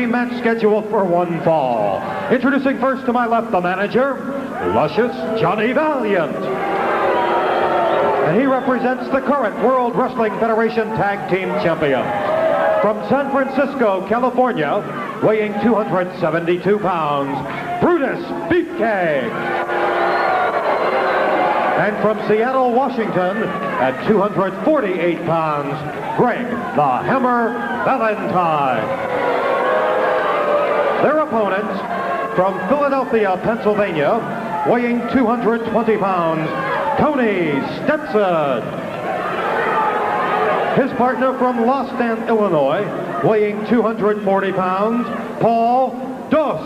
Match scheduled for one fall. Introducing first to my left, the manager, Luscious Johnny Valiant. And he represents the current World Wrestling Federation Tag Team Champions. From San Francisco, California, weighing 272 pounds, Brutus Beefcake. And from Seattle, Washington, at 248 pounds, Greg the Hammer Valentine. Their opponents, from Philadelphia, Pennsylvania, weighing 220 pounds, Tony Stetson. His partner from Lostan, Illinois, weighing 240 pounds, Paul Dos.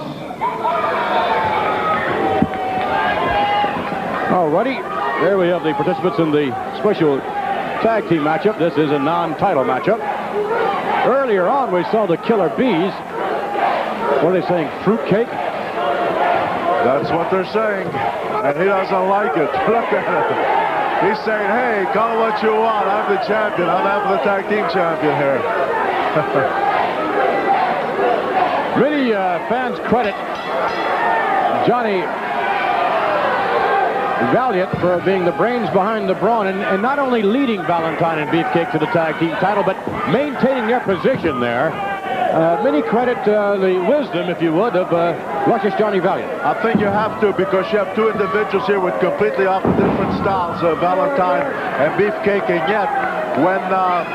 Alrighty, there we have the participants in the special tag team matchup. This is a non-title matchup. Earlier on, we saw the Killer Bees. What are they saying? Fruitcake? That's what they're saying. And he doesn't like it. Look at it. He's saying, hey, call it what you want. I'm the champion. I'm having the tag team champion here. Many fans credit Johnny Valiant for being the brains behind the brawn and not only leading Valentine and Beefcake to the tag team title, but maintaining their position there. Many credit the wisdom, if you would, of Luscious Johnny Valiant. I think you have to, because you have two individuals here with completely different styles, Valentine and Beefcake, and yet when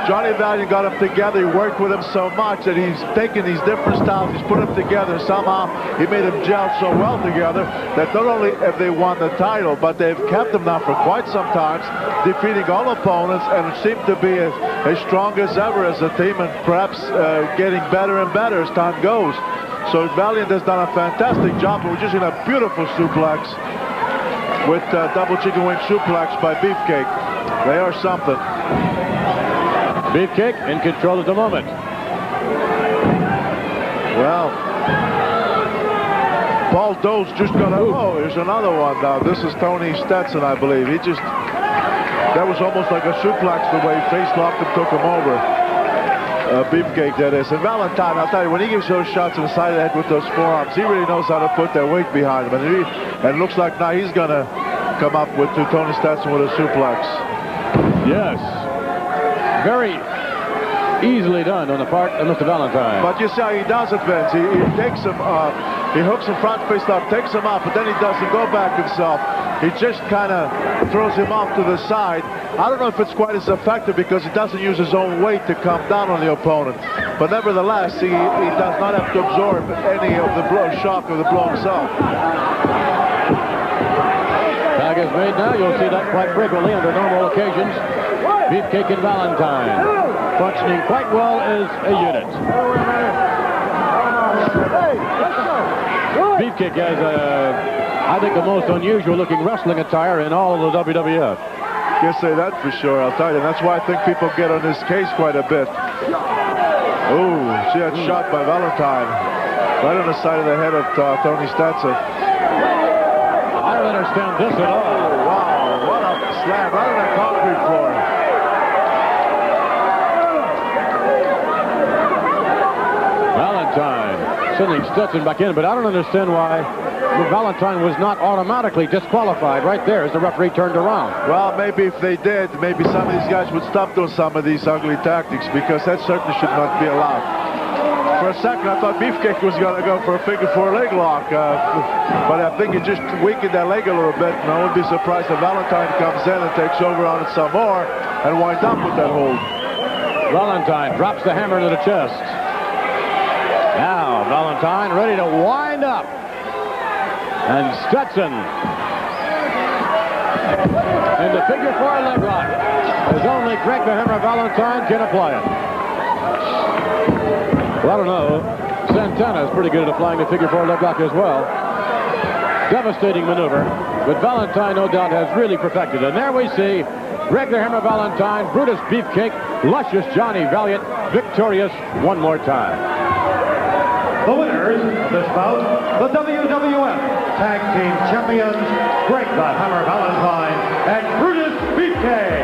Johnny Valiant got them together, he worked with them so much that he's taken these different styles, he's put them together, and somehow he made them gel so well together that not only have they won the title, but they've kept them now for quite some time, defeating all opponents, and it seemed to be as strong as ever as a team, and perhaps getting better and better as time goes. So Valiant has done a fantastic job. We're just in a beautiful suplex with double chicken wing suplex by Beefcake. They are something. Beefcake in control at the moment. Well, Paul Doe's just got a... Oh, here's another one now. This is Tony Stetson, I believe. He just... That was almost like a suplex the way he face locked and took him over. Beefcake, that is. And Valentine, I'll tell you, when he gives those shots in the side of the head with those forearms, he really knows how to put that weight behind him. And it looks like now he's going to come up with Tony Stetson with a suplex. Yes. Very easily done on the part of Mr. Valentine. But you see how he does it, Vince. He takes him, he hooks him front face up, takes him up, but then he doesn't go back himself. He just kind of throws him off to the side. I don't know if it's quite as effective because he doesn't use his own weight to come down on the opponent. But nevertheless, he does not have to absorb any of the shock of the blow himself. Tag is made now. You'll see that quite frequently under normal occasions. Beefcake and Valentine functioning quite well as a unit. Beefcake has I think the most unusual looking wrestling attire in all of the WWF. Can't say that for sure, I'll tell you. That's why I think people get on this case quite a bit. Oh, see that shot by Valentine. Right on the side of the head of Tony Stetson. I don't understand this at all. Oh, wow, what a slam right on the concrete floor. Valentine sending Stetson back in, but I don't understand why Valentine was not automatically disqualified right there as the referee turned around. Well, maybe if they did, maybe some of these guys would stop doing some of these ugly tactics, because that certainly should not be allowed. For a second, I thought Beefcake was going to go for a figure four leg lock, but I think it just weakened that leg a little bit, and I wouldn't be surprised if Valentine comes in and takes over on it some more and winds up with that hold. Valentine drops the hammer into the chest. Now, Valentine ready to wind up. And Stetson in the figure four leg lock. As only Greg the Hammer Valentine can apply it. Well, I don't know. Santana is pretty good at applying the figure four leg lock as well. Devastating maneuver. But Valentine, no doubt, has really perfected it. And there we see Greg the Hammer Valentine, Brutus Beefcake, Luscious Johnny Valiant, victorious one more time. The winners of this bout, the WWF Tag Team Champions, Greg the Hammer Valentine and Brutus Beefcake.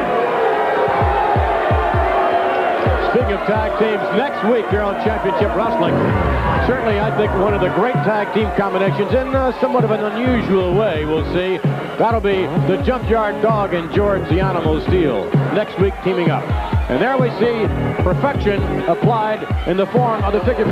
Speaking of tag teams next week here on Championship Wrestling. Certainly, I think one of the great tag team combinations in somewhat of an unusual way. We'll see. That'll be the Junkyard Dog and George the Animal Steel next week teaming up. And there we see perfection applied in the form of the figure